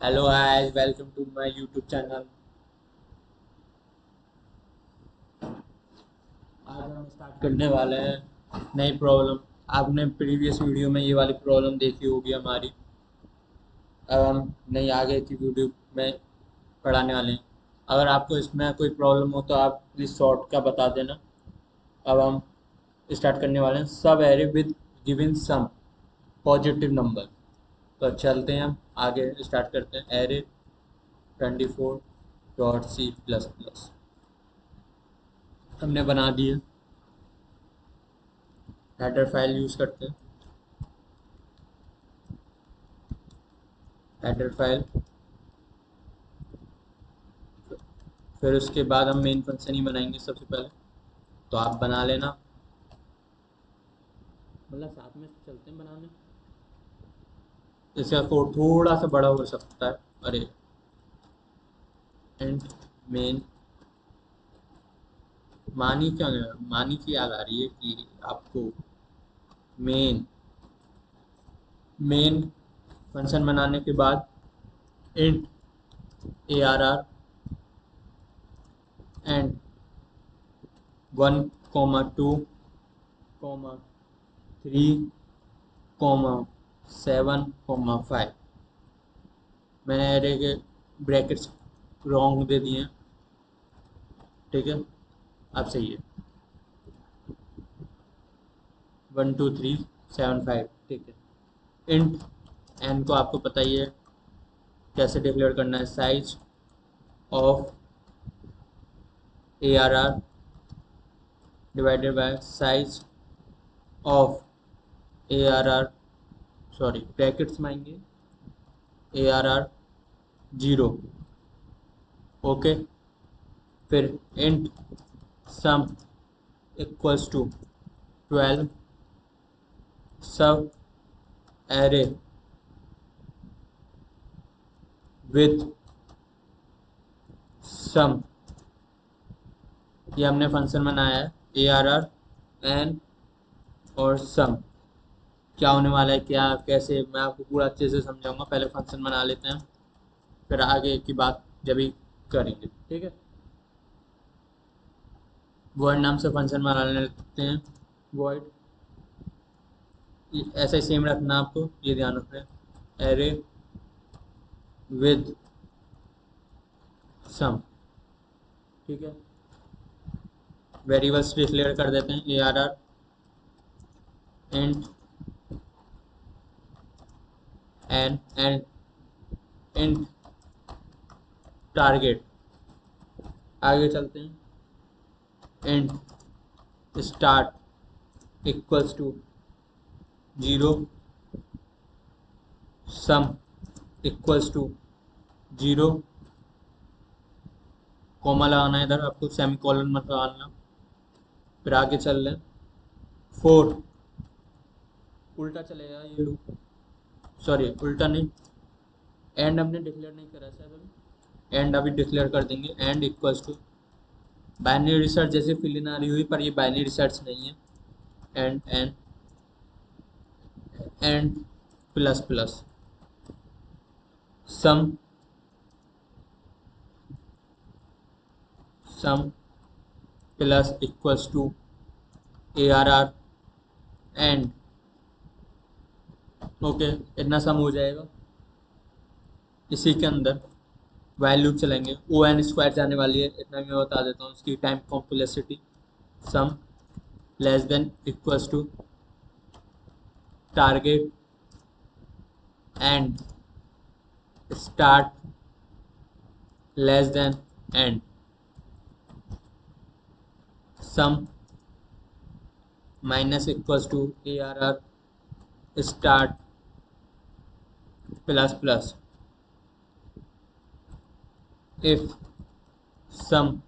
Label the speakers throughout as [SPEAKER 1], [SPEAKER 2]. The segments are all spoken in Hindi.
[SPEAKER 1] Hello guys, welcome to my YouTube channel. आज हम स्टार्ट करने वाले हैं नई प्रॉब्लम। आपने प्रीवियस वीडियो में ये वाली प्रॉब्लम देखी होगी हमारी। अब हम नई आगे की वीडियो में पढ़ाने वाले हैं। अगर आपको इसमें कोई प्रॉब्लम हो तो आप प्लीज़ शॉर्ट का बता देना। अब हम स्टार्ट करने वाले हैं subarray with given sum positive number. तो चलते हैं, हम आगे स्टार्ट करते हैं। एरे 24.c++ हमने बना दिए। हेडर फाइल यूज़ करते हैं। हेडर फाइल, फिर उसके बाद हम मेन फंक्शन ही बनाएंगे सबसे पहले। तो आप बना लेना, मतलब साथ में चलते हैं बनाने। इसका कोड थोड़ा सा बड़ा हो सकता है। अरे, एंड मेन मानी क्या, मानी की याद आ रही है कि आपको मेन मेन फंक्शन बनाने के बाद इंट ARR एंड 1,2,3,7,5 मैंने एरे के ब्रैकेट्स रॉन्ग दे दिए हैं। ठीक है, अब सही है। 1,2,3,7,5, ठीक है। इंट एन को आपको पता ही है कैसे डिक्लेयर करना है। Size of ARR divided by size of ARR, sorry brackets में आएंगे ARR 0। ओके, फिर इंट सम इक्वल्स टू 12 सब एरे विथ सम। ये हमने फंक्शन बनाया है ARR एन और सम। क्या होने वाला है, क्या कैसे, मैं आपको पूरा अच्छे से समझाऊंगा। पहले फंक्शन बना लेते हैं, फिर आगे की बात जब भी करेंगे। ठीक है, वॉइड नाम से फंक्शन बना लेते हैं। वॉइड ऐसा ही सेम रखना आपको, ये ध्यान रखना। एरे विद सम, ठीक है। वेरिएबल्स डिक्लेयर कर देते हैं ARR and and int target. आगे चलते हैं। Int start equals to 0, sum equals to 0, comma लगाना है इधर आपको, सेमी कॉलन मत लगाना। फिर आगे चल रहे हैं। 4, उल्टा चलेगा ये लूप, सॉरी उल्टा नहीं, एंड हमने डिक्लेयर नहीं करा शायद अभी। एंड अभी डिक्लेयर कर देंगे। End equals to binary search, जैसे फिल इन आ रही हुई, पर ये बाइनरी सर्च नहीं है। End end end plus plus sum sum plus equals to ARR end. Okay, इतना सम हो जाएगा। इसी के अंदर वैल्यू चलेंगे। ओ एन स्क्वायर जाने वाली है, इतना मैं बता देता हूँ। इसकी time complexity sum less than equals to target and start less than end. Sum minus equals to ARR start plus plus if sum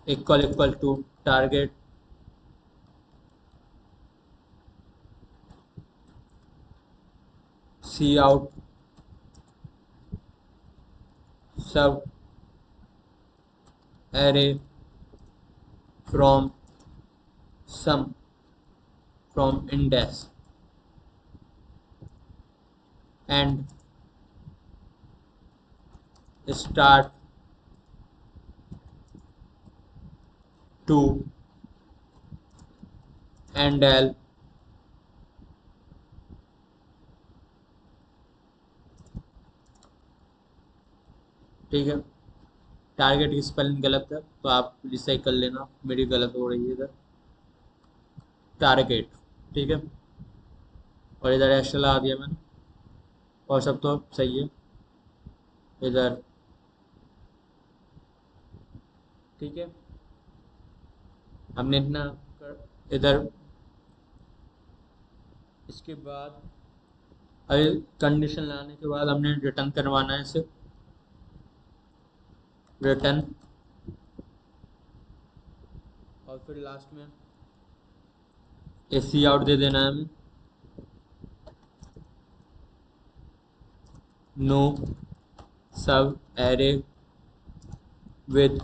[SPEAKER 1] equal to target cout subarray from sum from index and start to endl ठीक है। टारगेट की स्पेलिंग गलत है तो आप रिसाइक कर लेना, मेरी गलत हो रही है इधर, टारगेट ठीक है। और इधर एश लगा दिया मैंने, और सब तो सही है इधर ठीक है। हमने इतना इधर इसके बाद अभी कंडीशन लाने के बाद हमने रिटर्न करवाना है इसे, रिटर्न, और फिर लास्ट में ए सी आउट दे देना है हमें, no subarray with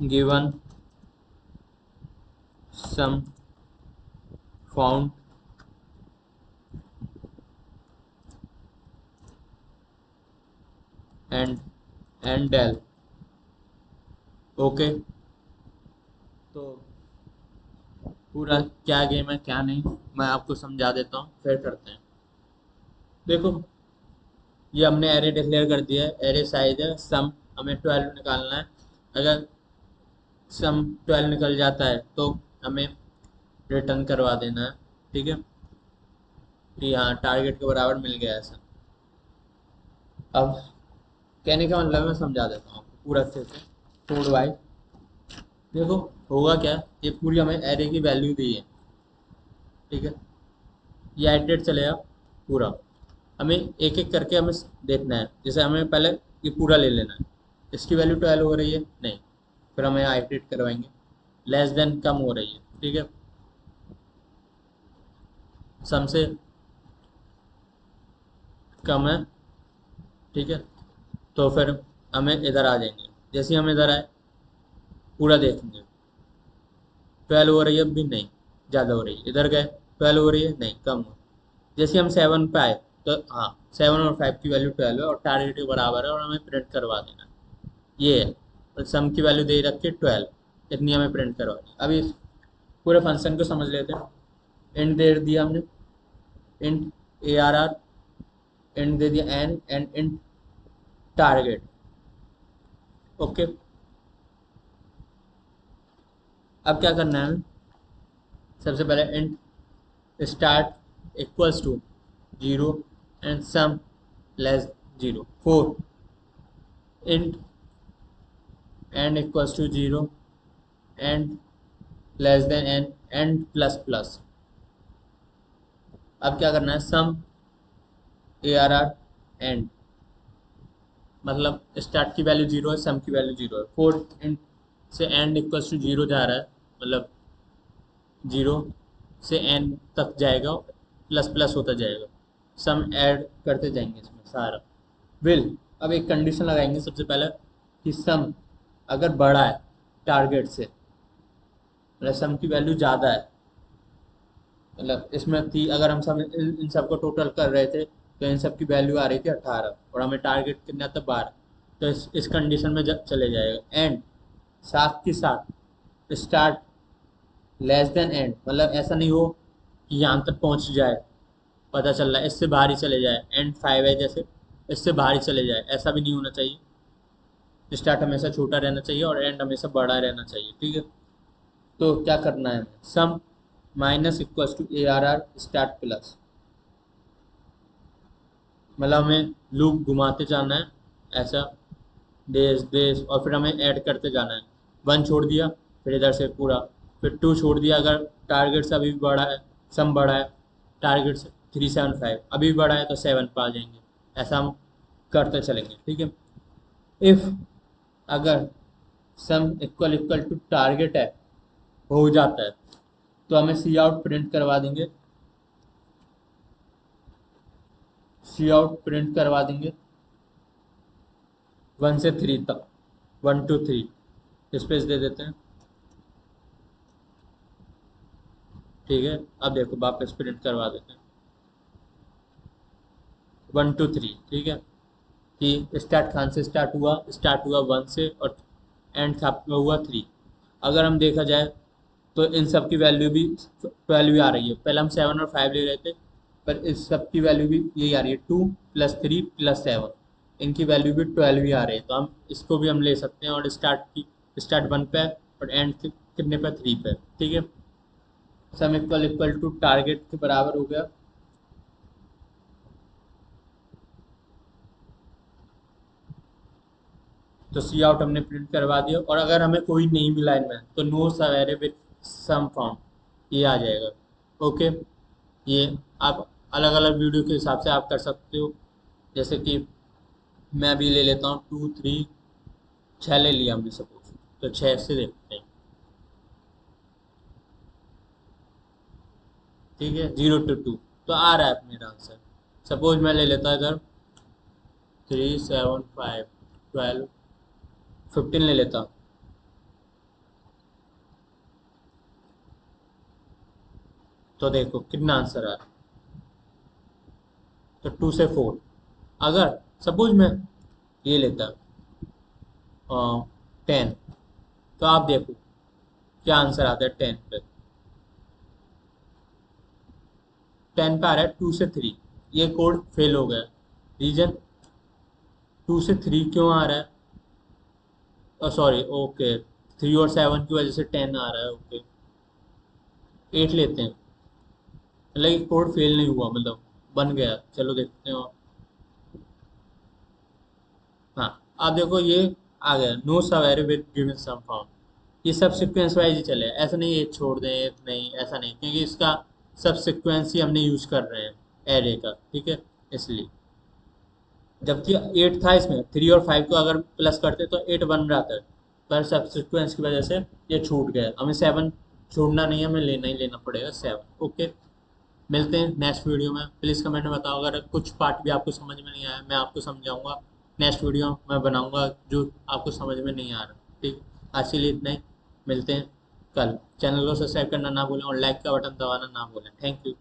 [SPEAKER 1] given sum found endl okay. तो पूरा क्या गेम है क्या नहीं मैं आपको समझा देता हूँ, फिर करते हैं। देखो ये हमने एरे डिक्लेयर कर दिया है, एरे साइज है सम, हमें 12 निकालना है। अगर सम 12 निकल जाता है तो हमें रिटर्न करवा देना है ठीक है, कि हाँ टारगेट के बराबर मिल गया ऐसा। अब कहने का मतलब मैं समझा देता हूँ आपको पूरा अच्छे से कोड वाइज। देखो होगा क्या, ये पूरी हमें एरे की वैल्यू दी है ठीक है, ये आइटरेट चलेगा पूरा, हमें एक एक करके हमें देखना है। जैसे हमें पहले ये पूरा ले लेना है, इसकी वैल्यू 12 हो रही है नहीं, फिर हमें आइटरेट करवाएंगे, लेस देन कम हो रही है ठीक है, सम से कम है ठीक है। तो फिर हमें इधर आ जाएंगे, जैसे ही हम इधर आए पूरा देखेंगे, 12 हो रही है भी नहीं, ज़्यादा हो रही है, इधर गए 12 हो रही है नहीं कम हो, जैसे हम 7 पे आए तो हाँ 7 और 5 की वैल्यू 12 है और टारगेट के बराबर है और हमें प्रिंट करवा देना है। ये है, और सम की वैल्यू दे रखी है 12, इतनी हमें प्रिंट करवानी है। अभी इस पूरे फंक्शन को समझ लेते हैं। इंट दे दिया हमने, int A R R, int दे दिया N and int target okay. अब क्या करना है, सबसे पहले int start equals to 0 and sum less 0 4, int end equals to 0 end less than end plus plus. अब क्या करना है, sum A R R end, मतलब स्टार्ट की वैल्यू 0 है, सम की वैल्यू 0 है, 4 इंट से एंड इक्वल्स टू 0 जा रहा है, मतलब 0 से एन तक जाएगा, प्लस प्लस होता जाएगा, सम ऐड करते जाएंगे इसमें सारा विल। अब एक कंडीशन लगाएंगे सबसे पहले कि सम अगर बड़ा है टारगेट से, मतलब सम की वैल्यू ज़्यादा है, मतलब इसमें थी अगर हम सब इन सबको टोटल कर रहे थे तो इन सब की वैल्यू आ रही थी 18 और हमें टारगेट कितना था 12, तो इस कंडीशन में चले जाएगा। एंड साथ के साथ स्टार्ट लेस देन एंड, मतलब ऐसा नहीं हो कि यहाँ तक पहुँच जाए, पता चल रहा है इससे बाहर ही चले जाए, एंड 5 है जैसे इससे बाहर ही चले जाए, ऐसा भी नहीं होना चाहिए। स्टार्ट हमेशा छोटा रहना चाहिए और एंड हमेशा बड़ा रहना चाहिए ठीक है। तो क्या करना है, sum minus equals to A R R start plus, मतलब हमें लूप घुमाते जाना है ऐसा, डेज डेज, और फिर हमें ऐड करते जाना है। 1 छोड़ दिया फिर इधर से पूरा, फिर 2 छोड़ दिया अगर टारगेट से अभी भी बड़ा है, सम बड़ा है टारगेट से 375, अभी भी बड़ा है तो 7 पे आ जाएंगे, ऐसा हम करते चलेंगे ठीक है। इफ़ अगर sum equal equal to target है, हो जाता है, तो हमें सी आउट प्रिंट करवा देंगे, सी आउट प्रिंट करवा देंगे 1 से 3 तक, 1 to 3 स्पेस दे देते हैं ठीक है। अब देखो वापस प्रिंट करवा देते हैं 1 to 3 ठीक है। कि स्टार्ट खान से स्टार्ट हुआ 1 से और एंड था हुआ 3। अगर हम देखा जाए तो इन सब की वैल्यू भी 12 ही आ रही है। पहले हम 7 और 5 ले रहे थे, पर इस सब की वैल्यू भी यही आ रही है, 2 + 3 + 7। इनकी वैल्यू भी 12 ही आ रही है, तो हम इसको भी हम ले सकते हैं। और स्टार्ट 1 पे और एंड कितने पे, 3 पे। ठीक है, sum equal equal to target के बराबर हो गया। तो सी आउट हमने प्रिंट करवा दिया। और अगर हमें कोई नहीं मिला इनमें तो नो सवेरे विथ सम फाउंड ये आ जाएगा। ओके, ये आप अलग अलग वीडियो के हिसाब से आप कर सकते हो। जैसे कि मैं अभी ले लेता हूँ 2 3 6 ले लिया हमने सपोज, तो 6 से देखते हैं। ठीक है, 0 to 2 तो आ रहा है मेरा आंसर। सपोज मैं ले लेता इधर 3 7 5 12 15 ले लेता, तो देखो कितना आंसर आ रहा है। तो 2 से 4। अगर सपोज मैं ये लेता 10, तो आप देखो क्या आंसर आता है 10 पे। 10 पे आ रहा है 2 से 3। ये कोड फेल हो गया। रीजन 2 से 3 क्यों आ रहा है, सॉरी, ओके, 3 और 7 की वजह से 10 आ रहा है। ओके, 8 लेते हैं, मतलब ये कोड फेल नहीं हुआ, मतलब बन गया। चलो देखते हैं। हाँ, आप देखो ये आ गया, नो सवेरे विद गिवन सम फाउंड। ये सब सीक्वेंस वाइज ही चले, ऐसा नहीं एक छोड़ दें एक नहीं, ऐसा नहीं, क्योंकि इसका सब सीक्वेंस ही हमने यूज कर रहे हैं एरे का। ठीक है, इसलिए जबकि 8 था, इसमें 3 और 5 को अगर प्लस करते तो 8 बन रहा था, पर सब सीक्वेंस की वजह से ये छूट गया। हमें 7 छोड़ना नहीं है, हमें लेना ही लेना पड़ेगा 7। ओके, मिलते हैं नेक्स्ट वीडियो में। प्लीज़ कमेंट में बताओ अगर कुछ पार्ट भी आपको समझ में नहीं आया, मैं आपको समझाऊंगा। नेक्स्ट वीडियो मैं बनाऊंगा जो आपको समझ में नहीं आ रहा। ठीक, आज के लिए इतना ही। मिलते हैं कल। चैनल को सब्सक्राइब करना ना भूलें और लाइक का बटन दबाना ना भूलें। Thank you.